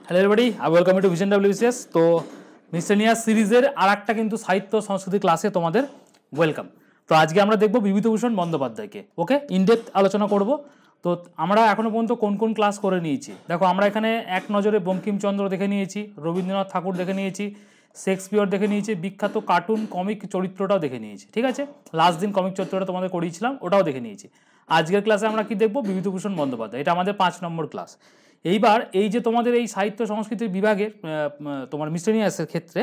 Hello everybody, welcome to vision WBCS. তো miscellaneous সিরিজের আর একটা কিন্তু সাহিত্য সংস্কৃতি ক্লাসে তোমাদের ওয়েলকাম। তো আজকে আমরা দেখব বিভূতিভূষণ বন্দ্যোপাধ্যায়কে। ওকে, ইনডেপথ আলোচনা করব। তো আমরা এখনো পর্যন্ত কোন কোন ক্লাস করে নিয়েছি দেখো। আমরা এখানে এক নজরে বঙ্কিমচন্দ্র দেখে নিয়েছি, রবীন্দ্রনাথ ঠাকুর দেখে নিয়েছি, শেক্সপিয়র দেখে নিয়েছি, বিখ্যাত কার্টুন কমিক চরিত্রটাও দেখে নিয়েছি। ঠিক আছে, লাস্ট দিন কমিক চরিত্রটা তোমাদের করিয়েছিলাম, ওটাও দেখে নিয়েছি। আজকের ক্লাসে আমরা কি দেখব? বিভূতিভূষণ বন্দ্যোপাধ্যায়। এটা আমাদের 5 নম্বর ক্লাস। এইবার এই যে তোমাদের এই সাহিত্য সংস্কৃতির বিভাগের তোমার মিসেলিনিয়াসের ক্ষেত্রে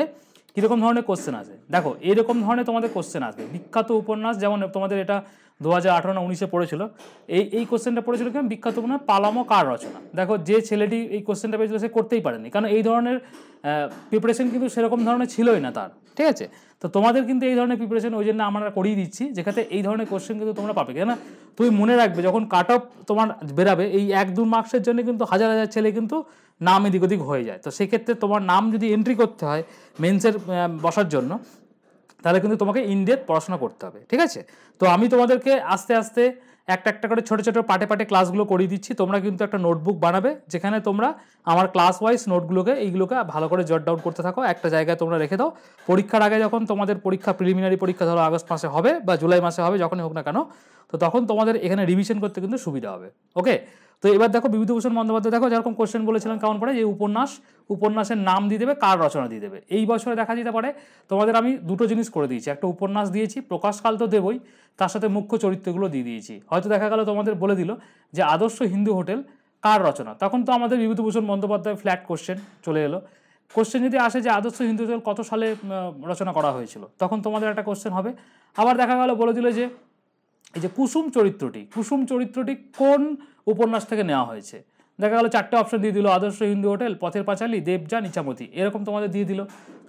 কীরকম ধরনের কোশ্চেন আসে দেখো। এইরকম ধরনের তোমাদের কোশ্চেন আসবে। বিখ্যাত উপন্যাস, যেমন তোমাদের এটা 2018 না 19-এ পড়েছিল। এই কোশ্চেনটা পড়েছিল কেন? বিখ্যাত উপন্যাস পালামো কার রচনা। দেখো, যে ছেলেটি এই কোশ্চেনটা পেয়েছিল সে করতেই পারেনি, কারণ এই ধরনের প্রিপারেশন কিন্তু সেরকম ধরনের ছিলই না তার। ঠিক আছে, তো তোমাদের কিন্তু এই ধরনের প্রিপারেশন ওই জন্য আমরা করিয়ে দিচ্ছি, যেখানে এই ধরনের কোশ্চেন কিন্তু তোমরা পাবে। কেন তুমি মনে রাখবে, যখন কাট অফ তোমার বেরাবে এই 1-2 মার্কসের জন্য কিন্তু হাজার হাজার ছেলে কিন্তু নাম এদিক ওদিক হয়ে যায়। তো সেক্ষেত্রে তোমার নাম যদি এন্ট্রি করতে হয় মেন্সের বসার জন্য, তাহলে কিন্তু তোমাকে ইনডেপথ পড়াশোনা করতে হবে। ঠিক আছে, তো আমি তোমাদেরকে আস্তে আস্তে একটা একটা করে ছোটো ছোটো পাটে পাটে ক্লাসগুলো করিয়ে দিচ্ছি। তোমরা কিন্তু একটা নোটবুক বানাবে, যেখানে তোমরা আমার ক্লাস ওয়াইজ নোটগুলোকে এইগুলোকে ভালো করে জট ডাউন করতে থাকো। একটা জায়গায় তোমরা রেখে দাও। পরীক্ষার আগে যখন তোমাদের পরীক্ষা, প্রিলিমিনারি পরীক্ষা ধরো আগস্ট মাসে হবে বা জুলাই মাসে হবে, যখনই হোক না কেন, তো তখন তোমাদের এখানে রিভিশন করতে কিন্তু সুবিধা হবে। ওকে, তো এবার দেখো বিভূতিভূষণ বন্দ্যোপাধ্যায়, দেখো যেরকম কোশ্চেন বলেছিলাম কেমন পড়ে, যে উপন্যাসের নাম দিয়ে দেবে, কার রচনা দিয়ে দেবে। এই বছরে দেখা যেতে পারে তোমাদের আমি দুটো জিনিস করে দিয়েছি। একটা উপন্যাস দিয়েছি, প্রকাশকাল তো দেবই, তার সাথে মুখ্য চরিত্রগুলো দিয়ে দিয়েছি। হয়তো দেখা গেল তোমাদের বলে দিল যে আদর্শ হিন্দু হোটেল কার রচনা, তখন তো আমাদের বিভূতিভূষণ বন্দ্যোপাধ্যায় ফ্ল্যাট কোশ্চেন চলে এলো। কোশ্চেন যদি আসে যে আদর্শ হিন্দু হোটেল কত সালে রচনা করা হয়েছিল, তখন তোমাদের একটা কোশ্চেন হবে। আবার দেখা গেল বলে দিল যে এই যে কুসুম চরিত্রটি কোন উপন্যাস থেকে নেওয়া হয়েছে। দেখা গেল 4টে অপশন দিয়ে দিল, আদর্শ হিন্দু হোটেল, পথের পাঁচালী, দেবযান, ইছামতি, এরকম তোমাদের দিয়ে দিল।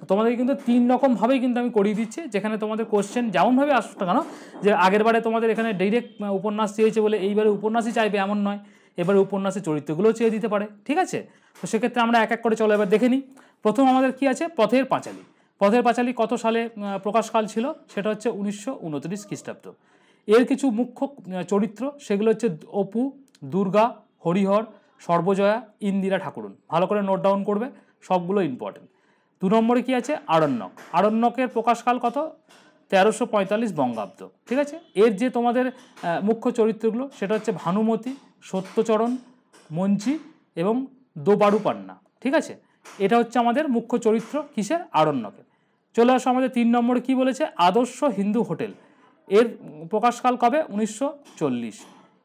তোমাদের কিন্তু 3 রকমভাবেই কিন্তু আমি করিয়ে দিচ্ছি, যেখানে তোমাদের কোশ্চেন যেমনভাবে আসুক না কেন, যে আগের বারে তোমাদের এখানে ডাইরেক্ট উপন্যাস চেয়েছে বলে এইবারে উপন্যাসই চাইবে এমন নয়, এবারে উপন্যাসের চরিত্রগুলোও চেয়ে দিতে পারে। ঠিক আছে, তো সেক্ষেত্রে আমরা এক এক করে চলো এবার দেখে নিই। প্রথম আমাদের কি আছে? পথের পাঁচালী কত সালে প্রকাশকাল ছিল? সেটা হচ্ছে 1929 খ্রিস্টাব্দ। এর কিছু মুখ্য চরিত্র, সেগুলো হচ্ছে অপু, দুর্গা, হরিহর, সর্বজয়া, ইন্দিরা ঠাকুরুন। ভালো করে নোট ডাউন করবে, সবগুলো ইম্পর্টেন্ট। 2 নম্বরে কি আছে? আরণ্যকের প্রকাশকাল কত? 1345 বঙ্গাব্দ। ঠিক আছে, এর যে তোমাদের মুখ্য চরিত্রগুলো, সেটা হচ্ছে ভানুমতি, সত্যচরণ, মঞ্চি এবং দোবারুপান্না। ঠিক আছে, এটা হচ্ছে আমাদের মুখ্য চরিত্র কিসের? আরণ্যকের। চলে আসো আমাদের 3 নম্বরে কি বলেছে? আদর্শ হিন্দু হোটেল। এর প্রকাশকাল কবে? 1940।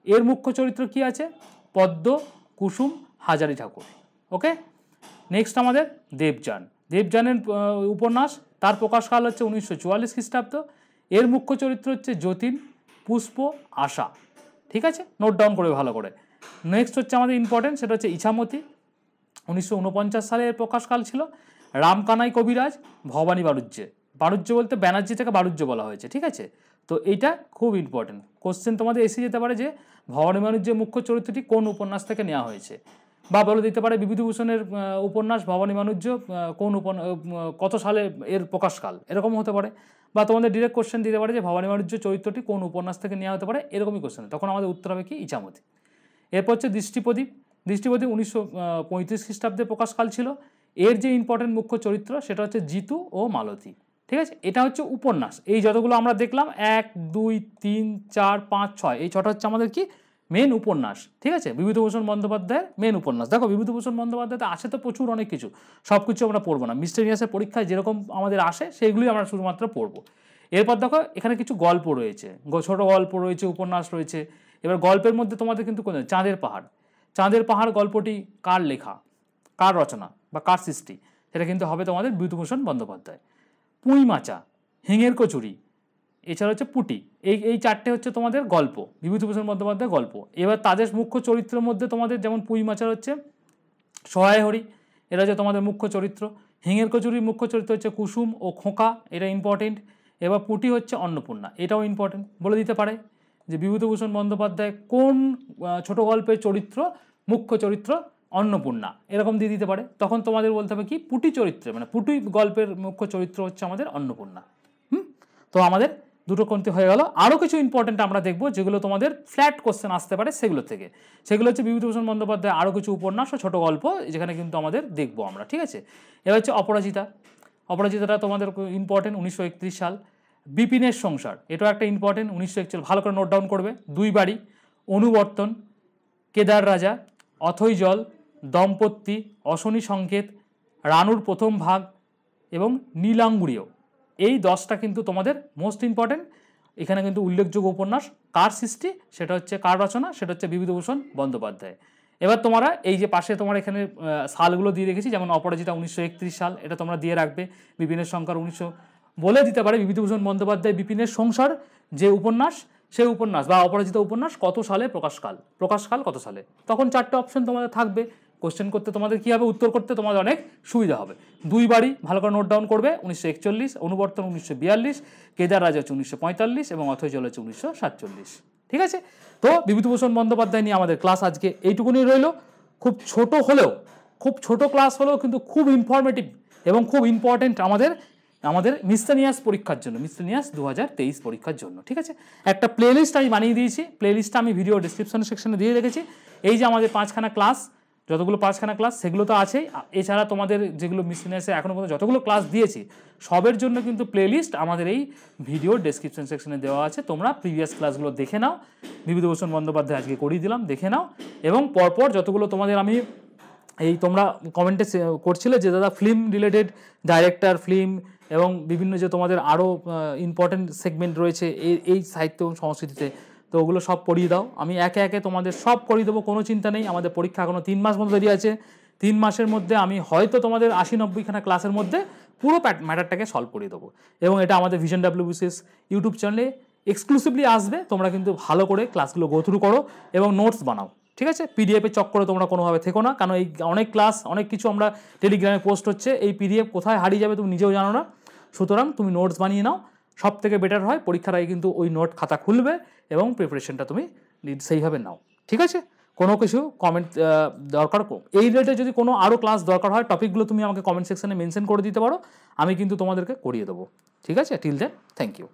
এর মুখ্য চরিত্র কি আছে? পদ্ম, কুসুম, হাজারি ঠাকুর। ওকে, নেক্সট আমাদের দেবযানের উপন্যাস, তার প্রকাশকাল হচ্ছে 1944 খ্রিস্টাব্দ। এর মুখ্য চরিত্র হচ্ছে যতীন, পুষ্প, আশা। ঠিক আছে, নোট ডাউন করে ভালো করে। নেক্সট হচ্ছে আমাদের ইম্পর্টেন্ট, সেটা হচ্ছে ইছামতি, 1949 সালে এর প্রকাশকাল ছিল। রামকানাই কবিরাজ, ভবানী বাণিজ্য বলতে ব্যানার্জি থেকে বাণিজ্য বলা হয়েছে। ঠিক আছে, তো এইটা খুব ইম্পর্টেন্ট কোশ্চেন তোমাদের এসে যেতে পারে, যে ভবানী বাণিজ্যের মুখ্য চরিত্রটি কোন উপন্যাস থেকে নেওয়া হয়েছে, বা বলে দিতে পারে বিভূতিভূষণের উপন্যাস ভবানী বাণিজ্য কোন কত সালে এর প্রকাশকাল, এরকম হতে পারে। বা তোমাদের ডিরেক্ট কোশ্চেন দিতে পারে যে ভবানী বাণিজ্য চরিত্রটি কোন উপন্যাস থেকে নেওয়া হতে পারে, এরকমই কোশ্চেন। তখন আমাদের উত্তর হবে কি? ইছামতি। এরপর হচ্ছে দৃষ্টিপ্রদীপ 1935 খ্রিস্টাব্দে প্রকাশকাল ছিল। এর যে ইম্পর্টেন্ট মুখ্য চরিত্র, সেটা হচ্ছে জিতু ও মালতী। ঠিক আছে, এটা হচ্ছে উপন্যাস। এই যতগুলো আমরা দেখলাম 1, 2, 3, 4, 5, 6, এই 6টা হচ্ছে আমাদের কি? মেন উপন্যাস। ঠিক আছে, বিভূতিভূষণ বন্দ্যোপাধ্যায়ের মেন উপন্যাস। দেখো বিভূতিভূষণ বন্দ্যোপাধ্যায়তে আসে তো প্রচুর অনেক কিছু, সব কিছু আমরা পড়বো না। মিসেলিনিয়াসের পরীক্ষায় যেরকম আমাদের আসে সেইগুলোই আমরা শুধুমাত্র পড়বো। এরপর দেখো এখানে কিছু গল্প রয়েছে, ছোট গল্প রয়েছে, উপন্যাস রয়েছে। এবার গল্পের মধ্যে তোমাদের কিন্তু কোন চাঁদের পাহাড় গল্পটি কার লেখা, কার রচনা বা কার সৃষ্টি, সেটা কিন্তু হবে তোমাদের বিভূতিভূষণ বন্দ্যোপাধ্যায়। পুঁই মাচা, হিঙের কচুরি, এছাড়া হচ্ছে পুটি, এই 4টে হচ্ছে তোমাদের গল্প, বিভূতিভূষণ বন্দ্যোপাধ্যায় গল্প। এবার তাদের মুখ্য চরিত্রের মধ্যে তোমাদের যেমন পুঁই মাচার হচ্ছে সহায় হরি, এরা হচ্ছে তোমাদের মুখ্য চরিত্র। হিঙের কচুরির মুখ্য চরিত্র হচ্ছে কুসুম ও খোকা, এটা ইম্পর্টেন্ট। এবার পুটি হচ্ছে অন্নপূর্ণা, এটাও ইম্পর্টেন্ট। বলে দিতে পারে যে বিভূতিভূষণ বন্দ্যোপাধ্যায় কোন ছোট গল্পের চরিত্র মুখ্য চরিত্র? অন্নপূর্ণা, এরকম দিয়ে দিতে পারে। তখন তোমাদের বলতে হবে কি? পুটি চরিত্রে, মানে পুটি গল্পের মুখ্য চরিত্র হচ্ছে আমাদের অন্নপূর্ণা। তো আমাদের দুটো কোনটি হয়ে গেল। আরও কিছু ইম্পর্টেন্ট আমরা দেখবো যেগুলো তোমাদের ফ্ল্যাট কোশ্চেন আসতে পারে সেগুলো থেকে। সেগুলো হচ্ছে বিভূতিভূষণ বন্দ্যোপাধ্যায় আরও কিছু উপন্যাস ও ছোট গল্প যেখানে কিন্তু আমাদের দেখবো আমরা, ঠিক আছে। এবার হচ্ছে অপরাজিতা। অপরাজিতাটা তোমাদের ইম্পর্টেন্ট, 1931 সাল। বিপিনের সংসার, এটাও একটা ইম্পর্টেন্ট, 1941, ভালো করে নোট ডাউন করবে। দুই বাড়ি, অনুবর্তন, কেদার রাজা, অথৈ জল, দম্পতি, অশনি সংকেত, রানুর প্রথম ভাগ এবং নীলাঙ্গুরীয়, এই 10টা কিন্তু তোমাদের মোস্ট ইম্পর্টেন্ট। এখানে কিন্তু উল্লেখযোগ্য উপন্যাস কার সৃষ্টি, সেটা হচ্ছে কার রচনা, সেটা হচ্ছে বিভূতিভূষণ বন্দ্যোপাধ্যায়। এবার তোমরা এই যে পাশে তোমার এখানে সালগুলো দিয়ে রেখেছি, যেমন অপরাজিতা 1931 সাল, এটা তোমরা দিয়ে রাখবে। বিপিনের সংসার 1900 বলে দিতে পারে বিভূতিভূষণ বন্দ্যোপাধ্যায় বিপিনের সংসার যে উপন্যাস, সেই উপন্যাস বা অপরাজিতা উপন্যাস কত সালে প্রকাশকাল কত সালে, তখন 4টে অপশন তোমাদের থাকবে। কোশ্চেন করতে তোমাদের কী হবে, উত্তর করতে তোমাদের অনেক সুবিধা হবে। দুই বাড়ি ভালো করে নোট ডাউন করবে, 1941, অনুবর্তন 1942, কেদার রাজা হচ্ছে 1945 এবং অথৈ জল হচ্ছে 1947, ঠিক আছে। তো বিভূতিভূষণ বন্দ্যোপাধ্যায় নিয়ে আমাদের ক্লাস আজকে এইটুকুনি রইল। খুব ছোট হলেও, খুব ছোট ক্লাস হলেও কিন্তু খুব ইনফরমেটিভ এবং খুব ইম্পর্টেন্ট আমাদের মিসসেলিনিয়াস পরীক্ষার জন্য, মিসসেলিনিয়াস 2023 পরীক্ষার জন্য, ঠিক আছে। একটা প্লেলিস্ট আমি বানিয়ে দিয়েছি, প্লেলিস্টটা আমি ভিডিও ডিসক্রিপশন সেকশনে দিয়ে রেখেছি। এই যে আমাদের 5খানা ক্লাস, যতগুলো 5খানা ক্লাস সেগুলো তো আছেই, এছাড়া তোমাদের যেগুলো মিসসেলিনিয়াসে এখনও পর্যন্ত যতগুলো ক্লাস দিয়েছি সবের জন্য কিন্তু প্লেলিস্ট আমাদের এই ভিডিও ডেসক্রিপশন সেকশনে দেওয়া আছে। তোমরা প্রিভিয়াস ক্লাসগুলো দেখে নাও, বিভূতিভূষণ বন্দ্যোপাধ্যায় আজকে করিয়ে দিলাম, দেখে নাও। এবং পরপর যতগুলো তোমাদের আমি এই তোমরা কমেন্টে করছিলে যে দাদা ফিল্ম রিলেটেড, ডাইরেক্টর, ফিল্ম এবং বিভিন্ন যে তোমাদের আরও ইম্পর্টেন্ট সেগমেন্ট রয়েছে এই সাহিত্য এবং সংস্কৃতিতে, তো ওগুলো সব পড়িয়ে দাও। আমি একে একে তোমাদের সব করিয়ে দেবো, কোনো চিন্তা নেই। আমাদের পরীক্ষা এখনও 3 মাস মতো দেরি আছে। 3 মাসের মধ্যে আমি হয়তো তোমাদের 80-90খানা ক্লাসের মধ্যে পুরো ম্যাটারটাকে সলভ করিয়ে দেবো। এবং এটা আমাদের ভিশন WBCS ইউটিউব চ্যানেলে এক্সক্লুসিভলি আসবে। তোমরা কিন্তু ভালো করে ক্লাসগুলো গো থ্রু করো এবং নোটস বানাও, ঠিক আছে। পিডিএফের চক্করে তোমরা কোনোভাবে থেকো না, কারণ এই অনেক ক্লাস অনেক কিছু আমরা টেলিগ্রামে পোস্ট হচ্ছে, এই পিডিএফ কোথায় হারিয়ে যাবে তুমি নিজেও জানো না। সুতরাং তুমি নোটস বানিয়ে নাও, সব থেকে বেটার হয়। পরীক্ষার আগে কিন্তু ওই নোট খাতা খুলবে এবং প্রিপারেশনটা তুমি সেইভাবে নাও, ঠিক আছে। কোনো কিছু কমেন্ট দরকার, এই রিলেটেড যদি কোনো আরও ক্লাস দরকার হয়, টপিকগুলো তুমি আমাকে কমেন্ট সেকশনে মেনশন করে দিতে পারো, আমি কিন্তু তোমাদেরকে করিয়ে দেবো, ঠিক আছে। Till then, thank you.